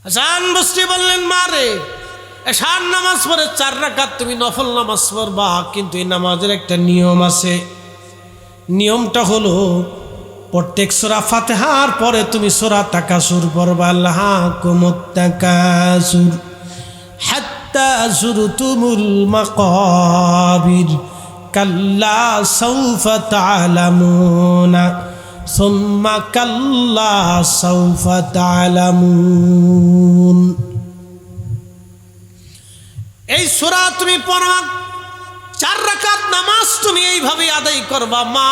হাসান বসরি বললেন, মারে এশার নামাজ পড়ে 4 রাকাত তুমি নফল নামাজ পড়বা, কিন্তু এই নামাজের একটা নিয়ম আছে। নিয়মটা হলো প্রত্যেক সূরা ফাতিহার পরে তুমি সূরা তাকাসুর পড়বা। আল্লাহাকুমুত তাকাসুর হাত্তা যুরতুমুল মাকাবির কাল্লা সাউফা তা'লামুনা সুম্মা কাল্লা সাউফা তা'লামুন। এই সূরা তুমি পড়া, 4 রাকাত নামাজ তুমি এইভাবে আদায় করবা মা।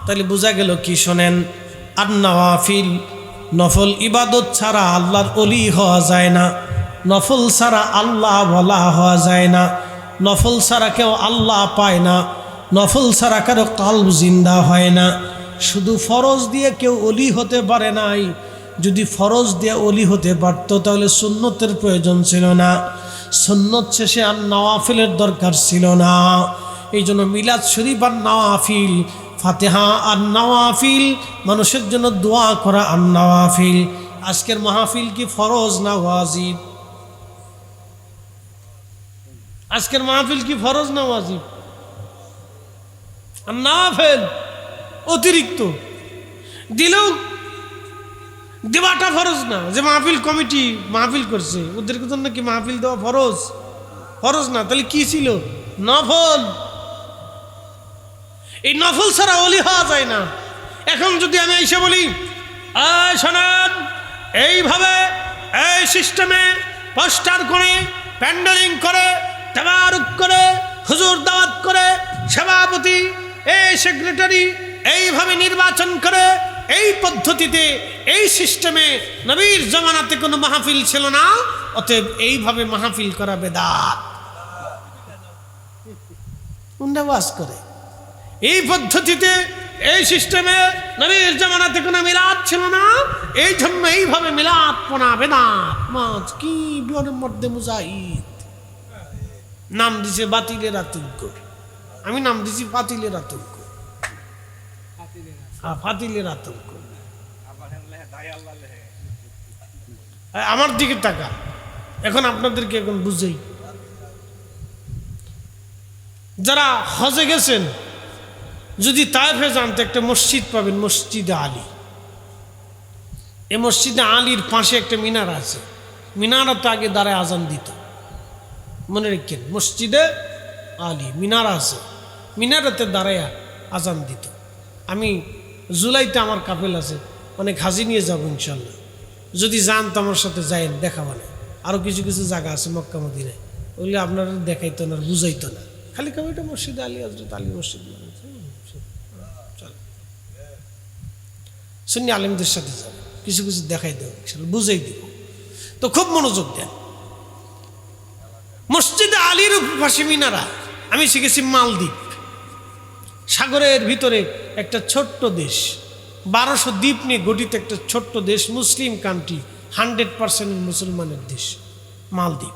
তাহলে বোঝা গেল কি? শোনেন, আর নওয়াফিল, নফল ইবাদত ছাড়া আল্লাহর ওলি হওয়া যায় না। নফল ছাড়া আল্লাহ বলা হওয়া যায় না। নফল ছাড়া কেউ আল্লাহ পায় না। নফল ছাড়া কারো কলব জিন্দা হয় না। শুধু ফরজ দিয়ে কেউ ওলি হতে পারে নাই। যদি ফরজ দিয়ে ওলি হতে পারত তাহলে সুন্নতের প্রয়োজন ছিল না। সুন্নত শেষে আর নওয়াফিলের দরকার ছিল না। এই জন্য মিলাদ শরীফ আর নওয়াফিল, ফাতিহা আর নওয়াফিল, মানুষের জন্য দোয়া করা আর নওয়াফিল। আজকের মাহফিল কি ফরজ না ওয়াজিব? আজকের মাহফিল কি ফরজ না ওয়াজিব? আর নওয়াফিল অতিরিক্ত দিলেও দেওয়াটা ফরজ না। যে মাহফিল কমিটি মাহফিল করছে ওদের জন্য কি মাহফিল দেওয়া ফরজ? ফরজ না। তাহলে কি ছিল? নফল। এই নফল ছাড়া ওলি হওয়া যায় না। এখন যদি আমি এসে বলি, শোনেন, এইভাবে এই সিস্টেমে পোস্টার করে, প্যান্ডেলিং করে, তাবারুক করে, হুজুর দাওয়াত করে, সভাপতি, এই সেক্রেটারি এইভাবে নির্বাচন করে, এই পদ্ধতিতে, এই সিস্টেমে নবীর জামানাতে কোনো মাহফিল ছিল না, অতএব এইভাবে মাহফিল করা বেদাত। উন্নবাস করে এই পদ্ধতিতে, এই সিস্টেমে নবীর জামানাতে কোনো মিলাদ ছিল না, এই জন্য এইভাবে মিলাদ পনা বেদাত। মাছ কি বিয়নের মধ্যে মুজাহিদ নাম দিছে বাতিলের আতঙ্ক। আমি নাম দিছি ফাতিলের আতঙ্ক। ফাতিলের আতঙ্ক। আমার দিকে তাকা। এখন আপনাদেরকে এখন বুঝেই, যারা হজে গেছেন, যদি তায়েফে যান তো একটা মসজিদ পাবেন, মসজিদে আলী। এই মসজিদে আলীর পাশে একটা মিনার আছে। মিনারতে আগে দাঁড়ায় আজান দিত। মনে রাখেন, মসজিদে আলী মিনার আছে, মিনারতে দাঁড়ায় আজান দিত। আমি জুলাইতে আমার কাফেল আছে, অনেক হাজি নিয়ে যাবো ইনশাল্লাহ। যদি যান তো আমার সাথে যাইন, দেখাবানে। আরও কিছু কিছু জায়গা আছে মক্কা মদিনায়, ওগুলো আপনারা দেখাইতো না, বুঝাইতো না। খালি কবে এটা মসজিদে আলী, হযরত আলী মসজিদ। সুন্নি আলেমদের সাথে যাবে, কিছু কিছু দেখাই দেব, বুঝাই দিব। তো খুব মনোযোগ দেন। মসজিদে আলীর পাশে মিনারা। আমি শিখেছি মালদ্বীপ, সাগরের ভিতরে একটা ছোট্ট দেশ, 1200 দ্বীপ নিয়ে গঠিত একটা ছোট্ট দেশ, মুসলিম কান্ট্রি, 100% মুসলমানের দেশ মালদ্বীপ।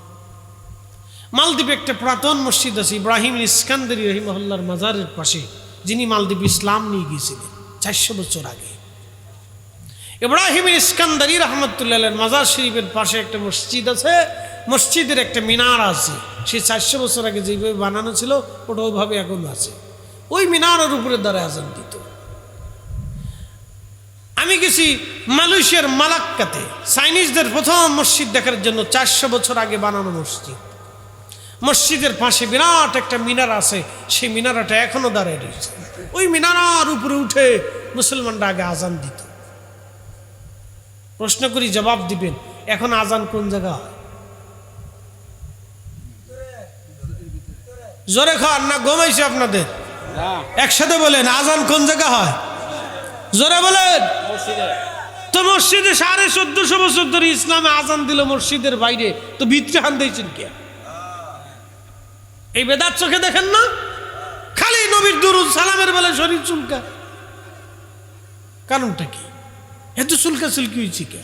মালদ্বীপে একটা পুরাতন মসজিদ আছে, ইব্রাহিম ইস্কান্দারি রহিমাহুল্লাহর মাজারের পাশে, যিনি মালদ্বীপ ইসলাম নিয়ে গিয়েছিলেন 400 বছর আগে। ইব্রাহিম ইস্কান্দারি রহমতুল্লাহ মাজার শরীফের পাশে একটা মসজিদ আছে। মসজিদের একটা মিনার আছে, সে 400 বছর আগে যেভাবে বানানো ছিল ওটা ওইভাবে এখন আছে। ওই মিনারের উপরে দাঁড়ায় আজান দিত। আমি গেছি মালয়েশিয়ার মালাক্কাতে, চাইনিজদের প্রথম মসজিদ দেখার জন্য, 400 বছর আগে বানানো মসজিদ। মসজিদের পাশে বিরাট একটা মিনার আছে, সেই মিনারাটা এখনো দাঁড়ায় রয়েছে। ওই মিনারার উপরে উঠে মুসলমানরা আগে আজান দিত। প্রশ্ন করি, জবাব দিবেন, এখন আজান কোন জায়গা হয়? জোরে খান না ঘুমাইছে আপনাদের? একসাথে বলেন, আজান কোন জায়গা হয়? জোরে বলেন। তো মসজিদে 1450 বছর ধরে ইসলামে আজান দিল মসজিদের বাইরে, তো ভিতরে হান দিয়েছেন কে? এই বেদাত চোখে দেখেন না? খালি নবীর দুরূদ সালামের বেলা শরীর চুলকা। কারণটা কি? এত চুলকা চুলকি হয়েছে কে?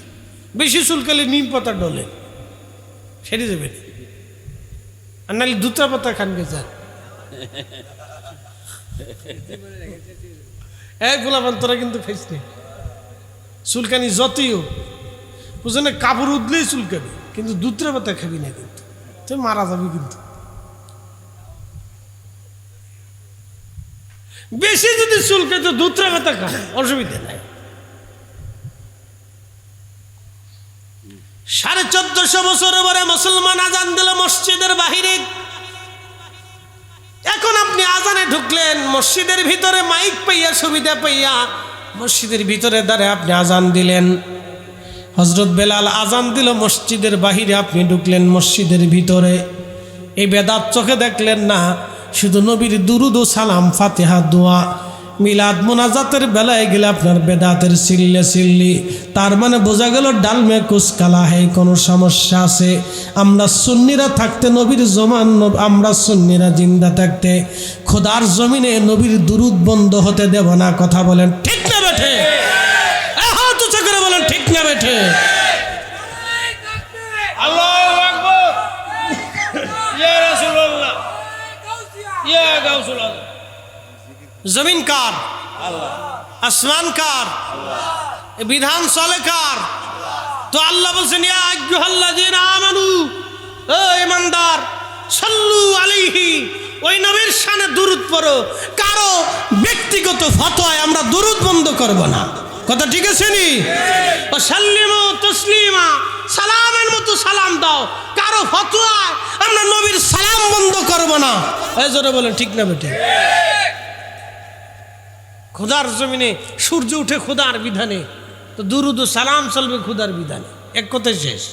বেশি চুলকালে নিম পাতা ডলে, সেরে যাবে না। আর নাহলে দুটা পাতা খানকে যান। এক গোলাপান তোরা কিন্তু খাইস নি, চুলকানি যতই হোক। বুঝলে কাপড় উঠলেই চুলকাবি, কিন্তু দুধের পাতা খাবি না, কিন্তু তুই মারা যাবি। কিন্তু বেশি যদি চুলকে তো দুধের পাতা খা, অসুবিধা নাই। 1450 বছর পরে মুসলমান আজান দিল মসজিদের বাহিরে। এখন আপনি আজানে ঢুকলেন, মসজিদের ভিতরে মাইক পাইয়া, সুবিধা পাইয়া মসজিদের ভিতরে দাঁড়ে আপনি আজান দিলেন। হযরত বেলাল আজান দিল মসজিদের বাহিরে, আপনি ঢুকলেন মসজিদের ভিতরে। এই বেদাত চোখে দেখলেন না, শুধু নবীর দুরুদ ও সালাম, ফাতিহা, দোয়া, মিলাদ, মোনাজাতের বেলায় গেলে আপনার বেদাতের চিল্লে চিল্লি। তার মানে বোঝা গেল ডালমে কুচকালা হে, কোনো সমস্যা আছে। আমরা সুন্নিরা থাকতে নবীর জমান, আমরা সুন্নিরা জিন্দা থাকতে খোদার জমিনে নবীর দুরুদ বন্ধ হতে দেব না। কথা বলেন ঠিক না বেঠে? হাত উঁচু করে বলেন ঠিক না বেঠে? আল্লাহু আকবার, ইয়া রাসূলুল্লাহ, ইয়া গাউসুল্লাহ। জমিন কার? আল্লাহ। আসমান কার? আল্লাহ। বিধান চলে কার? তো আল্লাহ বলছেন ইয়া আইয়ুহাল্লাযীনা আমানু, ও ঈমানদার, সাল্লু আলাইহি, ওই নবীর শানে দুরূদ পড়ো। কারো ব্যক্তিগত ফতোয়ায় আমরা দুরূদ বন্ধ করব না। কথা ঠিক আছে নি? ও সাল্লিমু তাসলিমা, সালামের মতো সালাম দাও। কারো ফতোয়ায় আমরা নবীর সালাম বন্ধ করব না। এই জোরে বলেন ঠিক না বেটে? খোদার জমিনে সূর্য উঠে খোদার বিধানে, তো দুরুদ ও সালাম চলবে খোদার বিধানে। এক কথায় শেষ।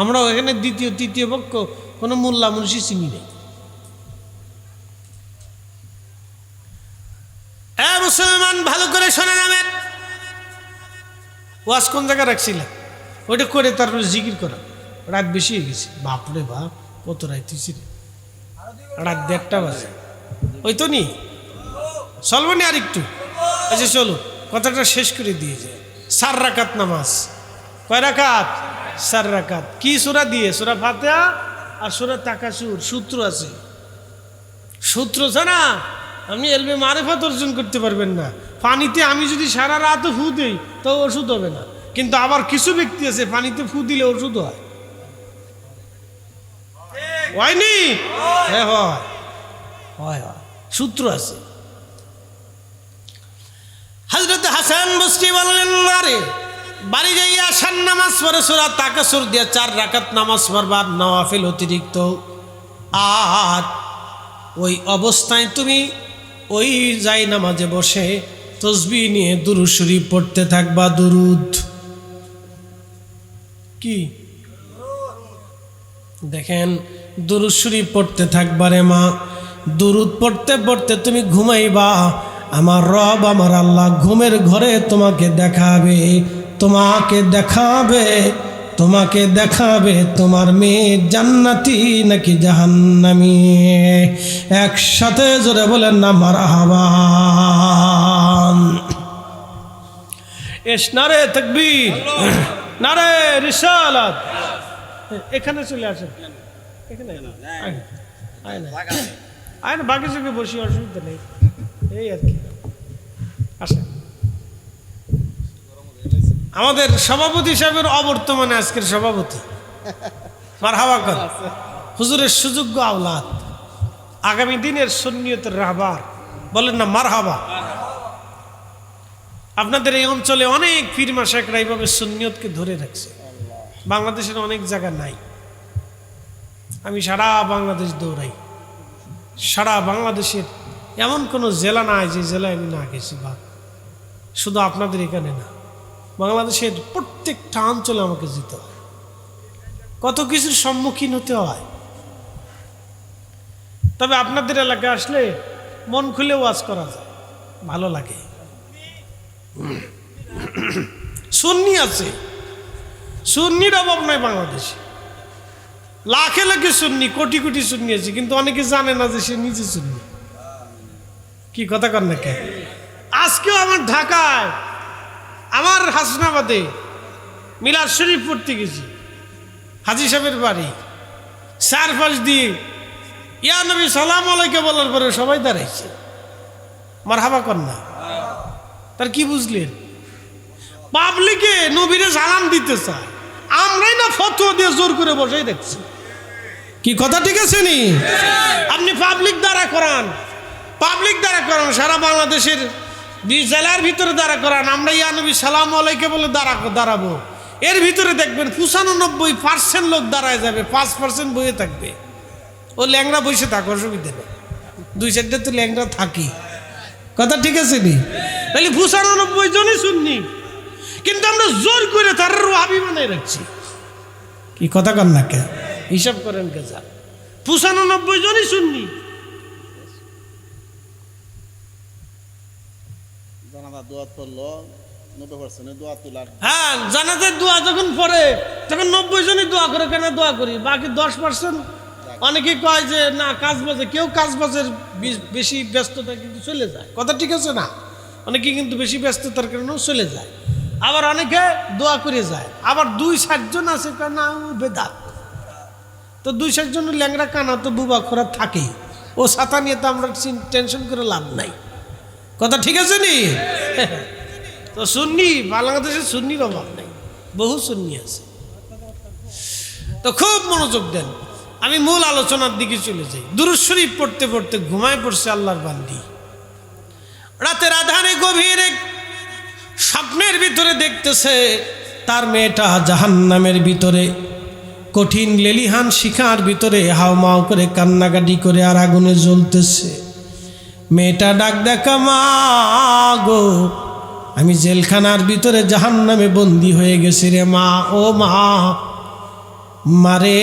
আমরা এখানে দ্বিতীয় তৃতীয় পক্ষ কোনো মোল্লা মুন্সি চিনি নেই। মুসলমান ভালো করে শোনেন, আমি ওয়াজ কোন জায়গায় রাখছিলাম, ওইটা করে তারপরে জিকির করা। রাত বেশি হয়ে গেছে, বাপরে বাপ, কত রাত হয়েছি রে, রাত 1:30 বাজে। ওই তো নি চলবো নি আর একটু? আচ্ছা চলো, কথাটা শেষ করে দিয়ে যায়। 4 রাকাত নামাজ। কয় রাকাত? 4 রাকাত। কি সূরা দিয়ে? সূরা ফাতিহা আর সূরা তাকাসুর। সূত্র আছে, সূত্র ছাড়া আপনি ইলমে মারিফাত অর্জন করতে পারবেন না। পানিতে আমি যদি সারা রাত ফু দিই তো ওষুধ হবে না, কিন্তু আবার কিছু ব্যক্তি আছে পানিতে ফু দিলে ওষুধ হয়। হয়নি? হ্যাঁ হয়, হয় হয়, সূত্র আছে। হযরত হাসান বসরি বললেন, আরে বাড়ি যাইয়া আসার নামাজ পড়ে সূরা তাকাসুর দিয়া 4 রাকাত নামাজ পড়বা, নওয়াফিল অতিরিক্ত। আর ওই অবস্থায় তুমি ওই যাই নামাজে বসে তসবিহ নিয়ে দুরূদ শরীফ পড়তে থাকবা। দুরুদ কি দেখেন, দুরূদ শরীফ পড়তে থাকবা রে মা। দুরুদ পড়তে পড়তে তুমি ঘুমাইবা। আমার রব, আমার আল্লাহ ঘুমের ঘরে তোমাকে দেখাবে, তোমাকে দেখাবে, তোমাকে দেখাবে তোমার মেয়ে জান্নাতি নাকি জাহান্নামী। একসাথে জোরে বলেন না মারহাবা। নারে তাকবীর, নারে রিসালাত। এখানে চলে আসেন, এখানে আয় না, বাকি সঙ্গে বসি, অসুবিধা নেই। এই আর কি। আসেন, আমাদের সভাপতি সাহেবের অবর্তমানে আজকের সভাপতি, মারহাবা কর। হুজুরের সুযোগ্য আওলাদ, আগামী দিনের সুন্নিয়তের রাহবার, বলেন না মারহাবা। আপনাদের এই অঞ্চলে অনেক পীর মাশায়েখরা এইভাবে সুন্নিয়তকে ধরে রাখছে। বাংলাদেশের অনেক জায়গা নাই। আমি সারা বাংলাদেশ দৌড়াই, সারা বাংলাদেশের এমন কোনো জেলা নাই যে জেলায় আমি না গেছি। বা শুধু আপনাদের এখানে না, বাংলাদেশের প্রত্যেকটা অঞ্চলে আমাকে যেতে হয়, কত কিছুর সম্মুখীন হতে হয়। তবে আপনাদের এলাকায় আসলে মন খুলে ওয়াজ করা যায়, ভালো লাগে। সুন্নি আছে, সুন্নির অভাব নাই বাংলাদেশে। লাখে লাখে সুন্নি, কোটি কোটি সুন্নি আছে, কিন্তু অনেকে জানে না যে সে নিজে সুন্নি। কি কথা কর না কে? আজকেও আমার ঢাকায়, আমার হাসনাবাদে মিলাদ শরীফ পড়তে গেছি, হাজী সাহেবের বাড়ি, 4 দিয়ে ইয়া নবী সালাম আলাইকা বলার পরে সবাই দাঁড়াইছে, মারহাবা কর না। তার কি বুঝলেন? পাবলিকে নবীরে সালাম দিতে চায়, আমরাই না ফতোয়া দিয়ে জোর করে বসেই দেখছি। কি কথা ঠিক আছে নি? আপনি পাবলিক দ্বারা করান, পাবলিক দ্বারা করান, সারা বাংলাদেশের 20 জেলার ভিতরে দ্বারা করান, আমরা ইয়া নবী সালাম আলাইকে বলে দাঁড়াবো, এর ভিতরে দেখবেন 95% লোক দাঁড়ায় যাবে, 5% বইয়ে থাকবে। ও ল্যাংড়া বসে থাকো, অসুবিধা নেই, 2-4টা তো ল্যাংড়া থাকি। কথা ঠিক আছে নি? তাহলে 95 জনই সুন্নি, কিন্তু আমরা জোর করে তার ওয়াহাবি বানাই রাখছি। কি কথা কন না কে? হিসাব করেন কে যা, 95 জনই সুন্নি। হ্যাঁ, জানাজার দোয়া যখন পড়ে তখন 90 জনই দোয়া করে, কেন দোয়া করি, বাকি 10% অনেকে কয় যে না কাজ বাজে, কেউ কাজ বাজের বেশি ব্যস্ততা কিন্তু চলে যায়। কথা ঠিক আছে না? অনেকে কিন্তু বেশি ব্যস্ততার কারণেও চলে যায়, আবার অনেকে দোয়া করে যায়, আবার 2-4 জন আছে না বেদাত। তো 2-4 জন ল্যাংরা কানা তো বুবা খোরা থাকেই, ও ছাতা নিয়ে তো আমরা টেনশন করে লাভ নাই। কথা ঠিক আছে নি? তো সুন্নি, বাংলাদেশে সুন্নির অভাব নেই, বহু সুন্নি আছে। তো খুব মনোযোগ দেন, আমি মূল আলোচনার দিকে চলে যাই। দুরূদ শরীফ পড়তে পড়তে ঘুমায় পড়ছে আল্লাহর বান্দি। রাতের আধারে গভীর এক স্বপ্নের ভিতরে দেখতেছে তার মেয়েটা জাহান্নামের ভিতরে কঠিন লেলিহান শিখার ভিতরে হাওমাও করে কান্নাকাটি করে আর আগুনে জ্বলতেছে। মেয়েটা ডাক দেখা, মা গো, আমি জেলখানার ভিতরে জাহান্নামে বন্দী হয়ে গেছি রে মা, ও মা, মারে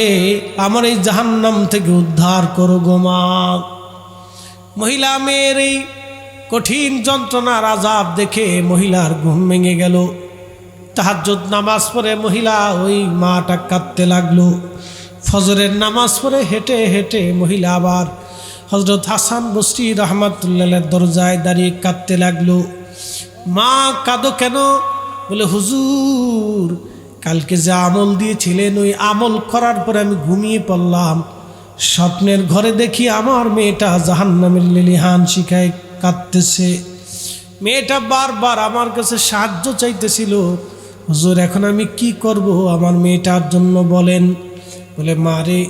আমার এই জাহান্নাম থেকে উদ্ধার করো গো মা। মহিলা মেয়ের এই কঠিন যন্ত্রণার আযাব দেখে মহিলার ঘুম ভেঙে গেল। তাহাজ্জুদ নামাজ পড়ে মহিলা ওই মাটা কাঁদতে লাগলো। ফজরের নামাজ পড়ে হেঁটে হেঁটে মহিলা আবার হযরত হাসান বসরি রাহমাতুল্লাহের দরজায় দাঁড়িয়ে কাঁদতে লাগলো। মা কাঁদো কেন? বলে হুজুর, কালকে যে আমল দিয়েছিলেন ওই আমল করার পরে আমি ঘুমিয়ে পড়লাম, স্বপ্নের ঘরে দেখি আমার মেয়েটা জাহান্নামের লেলিহান শিখায় কাঁদতেছে। মেয়েটা বারবার আমার কাছে সাহায্য চাইতেছিল, হুজুর এখন আমি কি করব আমার মেয়েটার জন্য বলেন। বলে মা রে,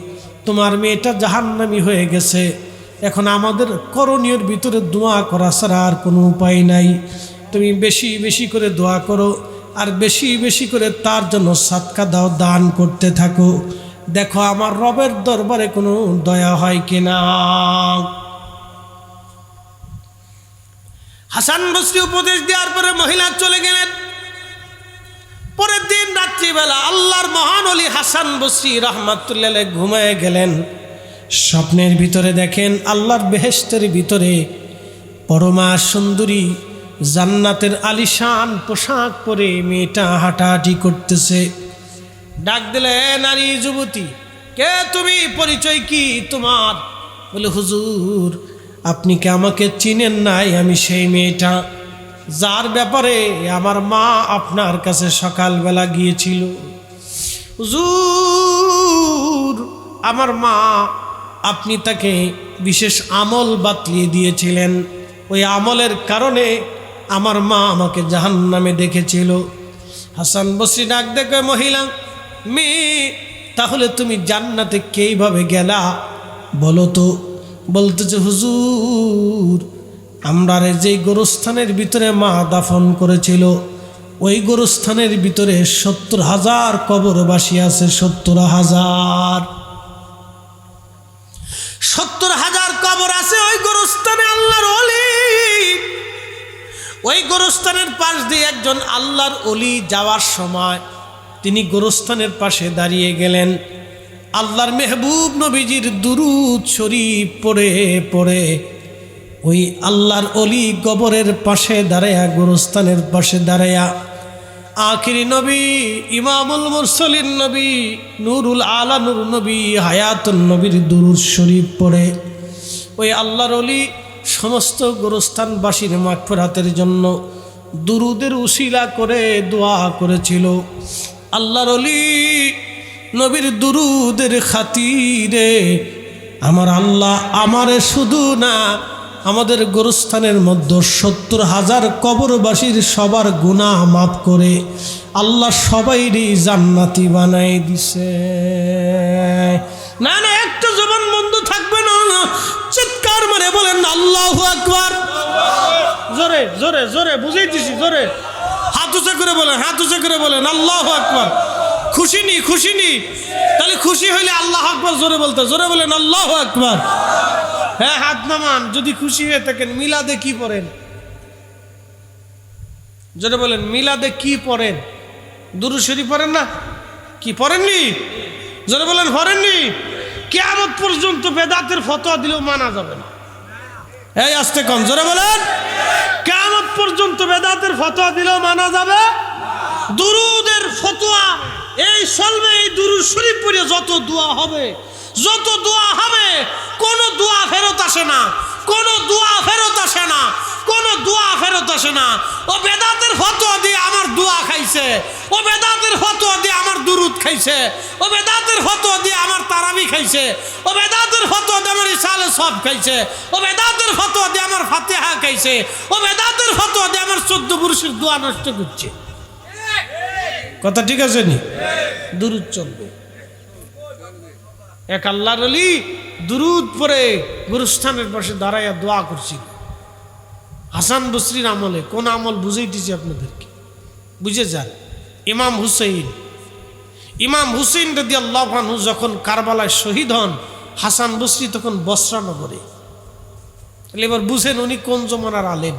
তোমার মেয়েটা জাহান্নামী হয়ে গেছে, এখন আমাদের করণীয়র ভিতরে দোয়া করা ছাড়া আর কোনো উপায় নাই। তুমি বেশি বেশি করে দোয়া করো আর বেশি বেশি করে তার জন্য সাদকা দাও, দান করতে থাকো, দেখো আমার রবের দরবারে কোনো দয়া হয় কিনা। হাসান বসরি উপদেশ দেওয়ার পরে মহিলা চলে গেলেন। পরের দিন রাত্রিবেলা আল্লাহর মহান ওলি হাসান বসরি রাহমাতুল্লাহ ঘুমায় গেলেন। স্বপ্নের ভিতরে দেখেন আল্লাহর বেহেশতের ভিতরে পরমা সুন্দরী জান্নাতের আলিশান পোশাক পরে মেয়েটা হাঁটাহাঁটি করতেছে। ডাক দিলে, নারী যুবতী, কে তুমি, পরিচয় কি তোমার? বলে হুজুর, আপনি কি আমাকে চিনেন নাই? আমি সেই মেয়েটা যার ব্যাপারে আমার মা আপনার কাছে সকালবেলা গিয়েছিল। হুজুর, আমার মা, আপনি তাকে বিশেষ আমল বাতলিয়ে দিয়েছিলেন, ওই আমলের কারণে আমার মা আমাকে জাহান্নামে দেখেছিল। হাসান বসরি ডাক দেখে, মহিলা মেয়ে, তাহলে তুমি জান্নাতে কিভাবে গেলা বলো তো? বলতেছে, হুজুর, আমরা যেই গোরস্থানের ভিতরে মা দাফন করেছিল ওই গোরস্থানের ভিতরে 70,000 কবরবাসী আছে। 70,000 কবর আছে ওই গোরস্থানে আল্লাহর ওলি। ওই গোরস্থানের পাশ দিয়ে একজন আল্লাহর ওলি যাওয়ার সময় তিনি গোরস্থানের পাশে দাঁড়িয়ে গেলেন। আল্লাহর মেহবুব নবীজির দুরূদ শরীফ পড়ে পড়ে ওই আল্লাহর ওলি কবরের পাশে দাঁড়ায়া, গোরস্থানের পাশে দাঁড়ায়া আখিরি নবী, ইমামুল মুরসালিন নবী, নূরুল আলা নূর নবী, হায়াতুন নবীর দুরূদ শরীফ পড়ে ওই আল্লাহর ওলি সমস্ত গোরস্থানবাসীর মাগফিরাতের জন্য দুরূদের উসিলা করে দোয়া করেছিল। আল্লাহর ওলি নবীর দুরূদের খাতিরে আমার আল্লাহ আমারে শুধু না আমাদের গোরস্থানের মধ্যে 70,000 কবরবাসীর সবার গুনাহ মাফ করে আল্লাহ সবাইরই জান্নাতি বানাই দিছে। না না, একটা জবান বন্ধ থাকবে না, চিৎকার মারে বলেন আল্লাহু আকবার। জোরে জোরে জোরে বুঝাইতেছি, জোরে হাত উঁচা করে বলেন, হাত উঁচা করে বলেন আল্লাহু আকবার। খুশি নি, খুশি নি? তাহলে খুশি হইলে আল্লাহ আকবার জোরে বলতে, জোরে বলেন আল্লাহু আকবার। হ্যাঁ, হাত নামান যদি খুশি হয়ে থাকেন। মিলাদে কি পড়েন? জোরে বলেন, মিলাদে কি পড়েন? দুরূদ শরীফ পড়েন না? কি পড়েননি? জোরে বলেন, পড়েননি? কিয়ামত পর্যন্ত বেদাতের ফতোয়া দিলেও মানা যাবে না। এই আস্তে কম, জোরে বলেন। কিয়ামত পর্যন্ত বেদাতের ফতোয়া দিলেও মানা যাবে। দুরুদের ফতোয়া এই চলবে। এই দুরূদ শরীফ পড়ে যত দোয়া হবে, যত দোয়া হবে, কোন দোয়া ফেরত আসে না, কোন দোয়া ফেরত আসে না, কোন দোয়া ফেরত আসে না। ও বেদাতের ফতোয়া দিয়ে আমার দোয়া খাইছে, ও বেদাতের ফতোয়া দিয়ে আমার দুরুদ খাইছে, ও বেদাতের ফতোয়া দিয়ে আমার তারাবি খাইছে, ও বেদাতের ফতোয়া দিয়ে আমার ইসালে সব খাইছে, ও বেদাতের ফতোয়া দিয়ে আমার ফাতিহা খাইছে, ও বেদাতের ফতোয়া দিয়ে আমার 14 পুরুষের দোয়া নষ্ট করছে। কথা ঠিক আছে নি? দুরুদ চলবে। এক আল্লাহর ওলি দুরুদ পড়ে গুরুস্থানের পাশে দাঁড়াইয়া দোয়া করছিল হাসান বসরির আমলে। কোন আমল বুঝাইতেছি আপনাদেরকে, বুঝে যান। ইমাম হুসেইন রাদিয়াল্লাহু আনহু যখন কারবালায় শহীদ হন, হাসান বসরি তখন বসরা নগরে। তাহলে এবার বুঝেন উনি কোন জমানার আলেম।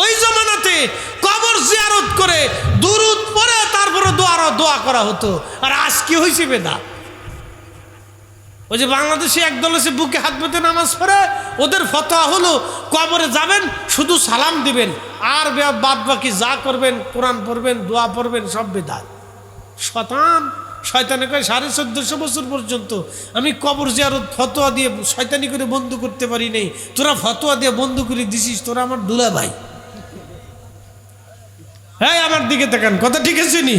ওই জমানাতে কবর জিয়ারত করে দুরুদ পড়ে তারপরে দোয়া করা হতো। আর আজ কি হয়েছে বেদাত? ওই যে বাংলাদেশে একদল এসে বুকে হাত পেতে নামাজ পড়ে, ওদের ফতোয়া হলো কবরে যাবেন শুধু সালাম দিবেন, আর বাদ বাকি যা করবেন, কোরআন পড়বেন, দোয়া পড়বেন, সব বেদাত। শয়তানে কয় 1450 বছর পর্যন্ত আমি কবর জিয়ারত ফতোয়া দিয়ে শয়তানি করে বন্ধ করতে পারি নাই, তোরা ফতোয়া দিয়ে বন্ধ করে দিছিস, তোরা আমার দুলা ভাই। হ্যাঁ, আমার দিকে তাকান, কথা ঠিক আছে নি?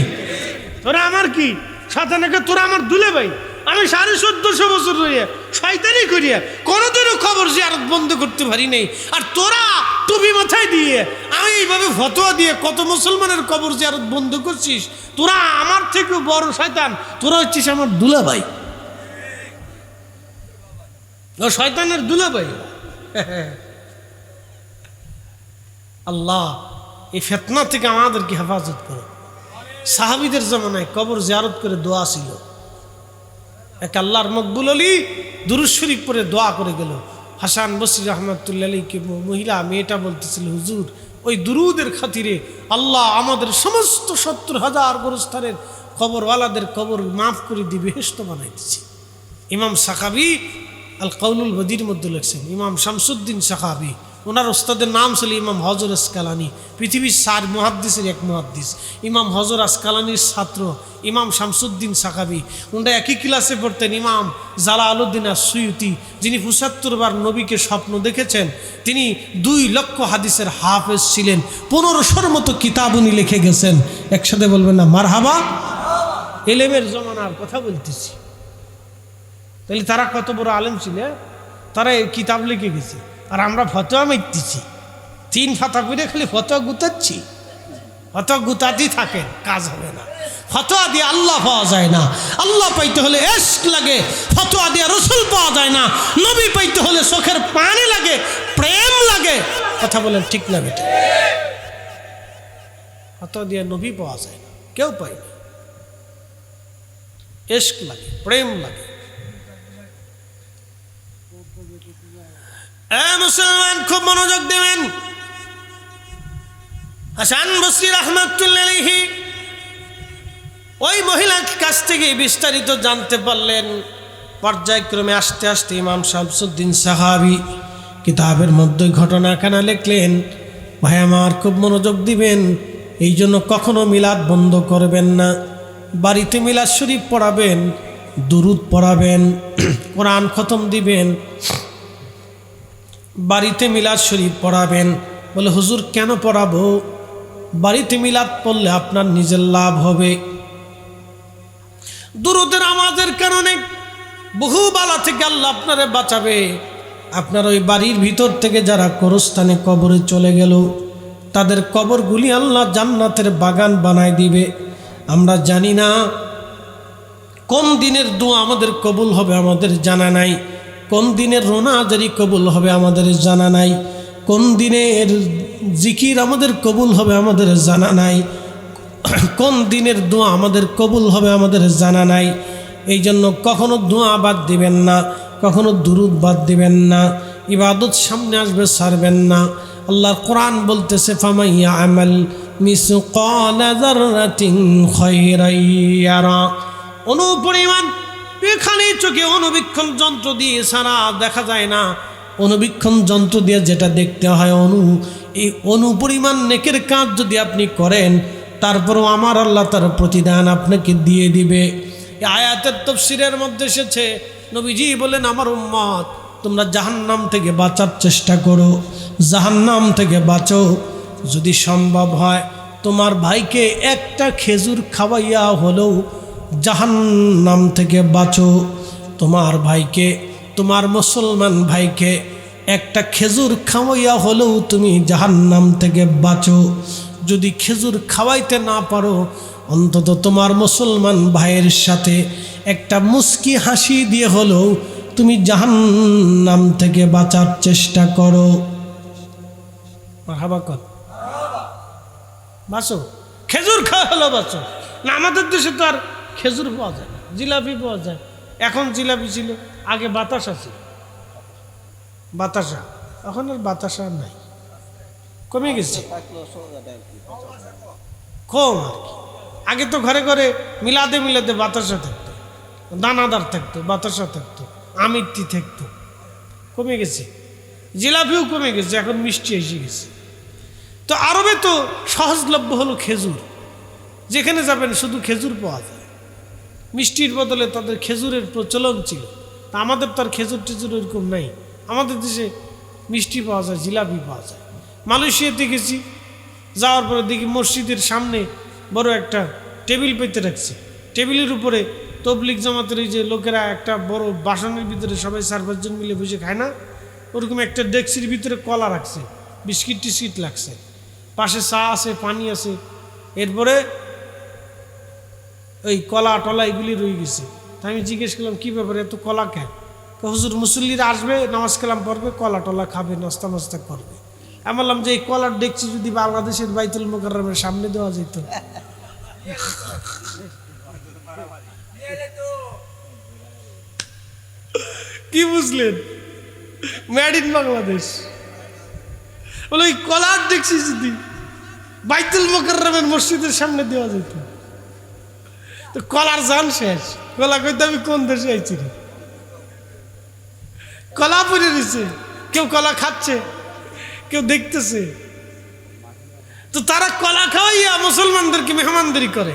তোরা আমার কি শয়তানে কয় তোরা আমার দুলে ভাই। আমি 1450 বছর রইয়া শয়তানি করিয়া কোনোদিনও কবর জিয়ারত বন্ধ করতে পারি নাই, আর তোরা টুপি মাথায় দিয়ে আমি এইভাবে ফতোয়া দিয়ে কত মুসলমানের কবর জিয়ারত বন্ধ করছিস। তোরা আমার থেকেও বড় শয়তান, তোরা হচ্ছিস আমার দুলা ভাই। ও শয়তানের দুলা ভাই। আল্লাহ এই ফিতনা থেকে আমাদেরকে হেফাজত করো। সাহাবীদের জামানায় কবর জিয়ারত করে দোয়া ছিল। এক আল্লাহর মকবুল আলী দুরূদ শরীফ পড়ে দোয়া করে গেল। হাসান বসরি রহমাতুল্লাহ আলাইহি মহিলা মেয়েটা বলতেছিল, হুজুর ওই দুরুদের খাতিরে আল্লাহ আমাদের সমস্ত 70,000 গোরস্থানের কবরওয়ালাদের কবর মাফ করে দিয়ে বেহেশত বানাইতেছে। ইমাম সাখাবি আল কাউলুল বদির মধ্যে লিখছেন। ইমাম শামসুদ্দিন সাখাবি, ওনার ওস্তাদের নাম ছিল ইমাম হজর আসকালানি, পৃথিবীর 4 মুহাদ্দিসের এক মুহাদ্দিস। ইমাম হজর আসকালানির ছাত্র ইমাম শামসুদ্দিন সাখাবি, ওনারা একই ক্লাসে পড়তেন। ইমাম জালালউদ্দিন আস-সুয়ুতি, যিনি 75 বার নবীকে স্বপ্ন দেখেছেন, তিনি 2 লক্ষ হাদিসের হাফেজ ছিলেন। 1500-র মতো কিতাব উনি লিখে গেছেন। একসাথে বলবেন না মারহাবা? এলেমের জমানার কথা বলতেছি। তাহলে তারা কত বড় আলেম ছিল, তারা এই কিতাব লিখে গেছে। আর আমরা ফতোয়া মারতেছি, 3 ফাতা করে খালি ফতোয়া গুতাচ্ছি। ফতোয়া গুতাতেই থাকেন, কাজ হবে না। ফতোয়া দিয়ে আল্লাহ পাওয়া যায় না। আল্লাহ পাইতে হলে ইশক লাগে, ফতোয়া দিয়ে রসুল পাওয়া যায় না। নবী পাইতে হলে চোখের পানি লাগে, প্রেম লাগে। কথা বলেন ঠিক না বেটা? ফতোয়া দিয়ে নবী পাওয়া যায় না, কেউ পায় না। ইশক লাগে, প্রেম লাগে। মুসলমান খুব মনোযোগ দেবেন। হাসান বসরি রাহমাতুল্লাহ আলাইহি ওই মহিলার কাছ থেকে বিস্তারিত জানতে পারলেন। পর্যায়ক্রমে আস্তে আস্তে ইমাম শামসুদ্দিন সাহাবী কিতাবের মধ্যে ঘটনাখানা লিখলেন। ভাই আমার খুব মনোযোগ দিবেন, এই জন্য কখনো মিলাদ বন্ধ করবেন না। বাড়িতে মিলাদ শরীফ পড়াবেন, দুরুদ পড়াবেন, কোরআন খতম দিবেন, বাড়িতে মিলাদ শরীফ পড়াবেন। বলে হুজুর কেন পড়াবো? বাড়িতে মিলাদ পড়লে আপনার নিজের লাভ হবে। দুরুদের আমাদের কারণে বহু বালা থেকে আল্লাহ আপনারে বাঁচাবে। আপনার ওই বাড়ির ভিতর থেকে যারা কবরস্থানে কবরে চলে গেল, তাদের কবরগুলি আল্লাহ জান্নাতের বাগান বানায় দিবে। আমরা জানি না কোন দিনের দোয়া আমাদের কবুল হবে আমাদের জানা নাই, কোন দিনের রোনাজারি কবুল হবে আমাদের জানা নাই, কোন দিনের জিকির আমাদের কবুল হবে আমাদের জানা নাই, কোন দিনের দোয়া আমাদের কবুল হবে আমাদের জানা নাই। এই জন্য কখনো দোয়া বাদ দিবেন না, কখনো দুরুদ বাদ দিবেন না, ইবাদত সামনে আসবে ছাড়বেন না। আল্লাহর কোরআন বলতেছে ফামাইয়া আমাল মিসকালা যাররাতিন খায়রান ইয়ারা। অনুপরিমাণ এখানে চোখে অনুবীক্ষণ যন্ত্র দিয়ে সারা দেখা যায় না, অনুবীক্ষণ যন্ত্র দিয়ে যেটা দেখতে হয় এই অনুপরিমাণ নেকের কাজ যদি আপনি করেন, তারপরও আমার আল্লাহ তার প্রতিদান আপনাকে দিয়ে দিবে। এই আয়াতের তাফসীরের মধ্যে এসেছে, নবীজি বলেন আমার উম্মত তোমরা জাহান্নাম থেকে বাঁচার চেষ্টা করো, জাহান্নাম থেকে বাঁচো। যদি সম্ভব হয় তোমার ভাইকে একটা খেজুর খাওয়াইয়া হলেও জাহান্নাম থেকে বাঁচো। তোমার ভাইকে, তোমার মুসলমান ভাইকে একটা খেজুর খাওয়াইয়া হলেও তুমি জাহান্নাম থেকে বাঁচো। যদি খেজুর খাওয়াইতে না পারো, অন্তত তোমার মুসলমান ভাইয়ের সাথে একটা মুস্কি হাসি দিয়ে হলেও তুমি জাহান্নাম থেকে বাঁচার চেষ্টা করো। মারহাবা কর, বাঁচো। খেজুর খাওয়া হলো বাঁচো না। আমাদের দেশে তো আর খেজুর পাওয়া যায় না, জিলাপি পাওয়া যায়। এখন জিলাপি ছিল, আগে বাতাসা ছিল, বাতাসা। এখন আর বাতাসা নাই, কমে গেছে, কম আর কি। আগে তো ঘরে ঘরে মিলাদে মিলাদে বাতাসা থাকতো, দানাদার থাকতো, বাতাসা থাকতো, আমিত্তি থাকতো। কমে গেছে, জিলাপিও কমে গেছে, এখন মিষ্টি এসে গেছে। তো আরবে তো সহজলভ্য হলো খেজুর, যেখানে যাবেন শুধু খেজুর পাওয়া যায়। মিষ্টির বদলে তাদের খেজুরের প্রচলন ছিল। তা আমাদের তো আর খেজুর টেজুর ওরকম নাই। আমাদের দেশে মিষ্টি পাওয়া যায়, জিলাপি পাওয়া যায়। মালয়েশিয়াতে গেছি, যাওয়ার পরে দেখি মসজিদের সামনে বড় একটা টেবিল পেতে রাখছে। টেবিলের উপরে তবলিগ জামাতের এই যে লোকেরা একটা বড় বাসনের ভিতরে সবাই 4-5 জন মিলে বসে খায় না, ওরকম একটা ডেক্সির ভিতরে কলা রাখছে, বিস্কিট টিস্কিট লাগছে, পাশে চা আছে, পানি আছে। এরপরে ওই কলা টলা এগুলি রয়ে গেছে। তা আমি জিজ্ঞেস করলাম কী ব্যাপারে এত কলা কেন? হুজুর মুসল্লিরা আসবে, নামাজ কালাম পড়বে, কলা টলা খাবে, নাস্তা মাস্তা করবে। আমি বললাম যে এই কলার ডেকচি যদি বাংলাদেশের বাইতুল মোকাররমের সামনে দেওয়া যেত। কি বুঝলেন? Made in Bangladesh. বলে ওই কলার ডেকচি যদি বাইতুল মোকাররমের মসজিদের সামনে দেওয়া যেত, তো কলার জান শেষ। কলা কইতে আমি কোন দেশে আইছি রে? কলা পড়ে রয়েছে, কেউ কলা খাচ্ছে, কেউ দেখতেছে। তো তারা কলা খাওয়াইয়া মুসলমানদেরকে মেহমানদারি করে।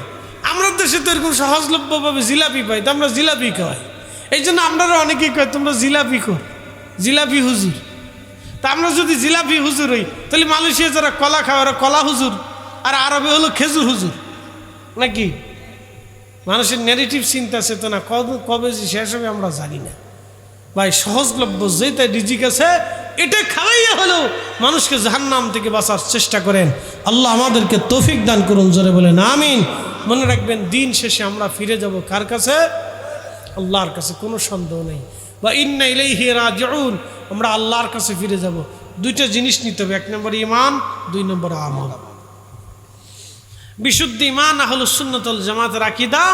আমরা দেশে তো এরকম সহজলভ্যভাবে জিলাপি পাই, তো আমরা জিলাপি খাওয়াই। এই জন্য আপনারা অনেকেই কয় তোমরা জিলাপি কর, জিলাপি হুজুর। তা আমরা যদি জিলাপি হুজুর হই, তাহলে মালয়েশিয়া যারা কলা খাওয়া ওরা কলা হুজুর, আর আরবে হলো খেজুর হুজুর নাকি? মানুষের নেগেটিভ চিন্তা চেতনা কবে যে শেষ হবে আমরা জানি না। ভাই সহজলভ্য যেটা রিজিক আছে এটা খাওয়াইয়া হলেও মানুষকে জাহান্নাম থেকে বাঁচার চেষ্টা করেন। আল্লাহ আমাদেরকে তৌফিক দান করুন, জোরে বলেন আমিন। মনে রাখবেন দিন শেষে আমরা ফিরে যাব কার কাছে? আল্লাহর কাছে, কোনো সন্দেহ নেই। বা ইন্না ইলাইহি রাজিউন, আমরা আল্লাহর কাছে ফিরে যাব। দুইটা জিনিস নিতে হবে, 1 নম্বর ঈমান, 2 নম্বর আমল। বিশুদ্ধ ঈমান আহলুস সুন্নাত ওয়াল জামাতের আকীদা,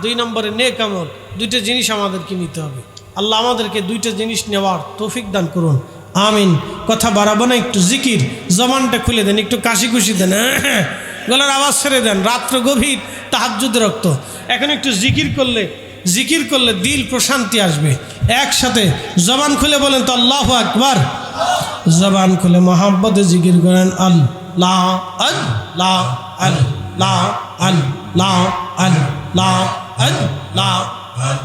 2 নম্বরে নেক আমল। দুইটা জিনিস আমাদেরকে নিতে হবে। আল্লাহ আমাদেরকে দুইটা জিনিস নেওয়ার তৌফিক দান করুন, আমিন। কথা বাড়াবো না, একটু জিকির, জবানটা খুলে দেন, একটু কাশি খুশি দেন, গলার আওয়াজ ছেড়ে দেন। রাত্র গভীর, তাহাজ্জুদের রক্ত। এখন একটু জিকির করলে দিল প্রশান্তি আসবে। একসাথে জবান খুলে বলেন তো আল্লাহু আকবার। জবান খুলে মহাব্বতে জিকির করেন আল্লাহ আল্লাহ আল্লাহ আল্লাহ আল্লাহ আল্লাহ।